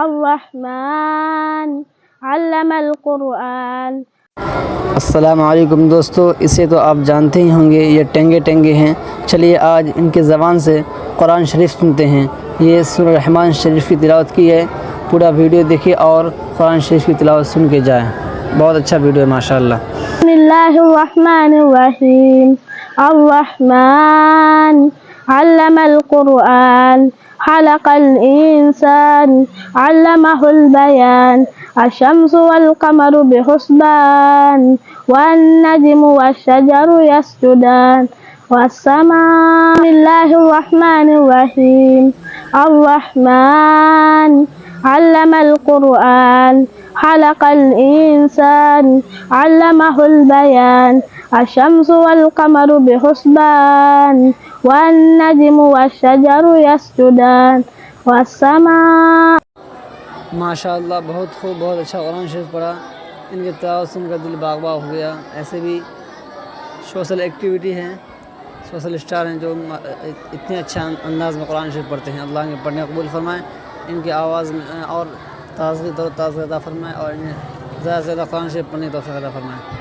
अर्रहमान अल्लमल कुरआन। अस्सलाम वालेकुम दोस्तों, इसे तो आप जानते ही होंगे, ये टेंगे टेंगे हैं। चलिए आज इनके ज़बान से कुरान शरीफ सुनते हैं। ये सूरह रहमान शरीफ की तिलावत की है। पूरा वीडियो देखिए और कुरान शरीफ की तिलावत सुन के जाएँ। बहुत अच्छा वीडियो है माशाअल्लाह। बिस्मिल्लाहिर्रहमानिर्रहीम। अर्रहमान अल्लमल कुरआन खलक़ल इंसान अल्लमहुल बयान। अशम्सु वल क़मरु बिहुस्बान वन नज्मु वश्शजरु यस्जुदान वस्समाअ। बिस्मिल्लाहिर्रहमानिर्रहीम। अर्रहमान अल्लमल कुरआन खलक़ल इंसान अल्लमहुल बयान। अशम्सु वल क़मरु बिहुस्बान वन नज्मु वश्शजरु यस्जुदान वस्समाअ। माशाअल्लाह बहुत खूब, बहुत अच्छा कुरान शरीफ पढ़ा। इनकी तिलावत सुनकर दिल बाग बाग हो गया। ऐसे भी सोशल एक्टिविटी हैं, सोशल स्टार हैं जो इतने अच्छा अंदाज़ में कुरान शरीफ पढ़ते हैं। अल्लाह के पढ़ने कबूल फरमाएँ, इनकी आवाज़ में और ताज़गी अता फरमाएँ और इन्हें ज़्यादा से ज़्यादा कुरान शरीफ पढ़ने की तौफ़ीक़ अता फरमाएँ।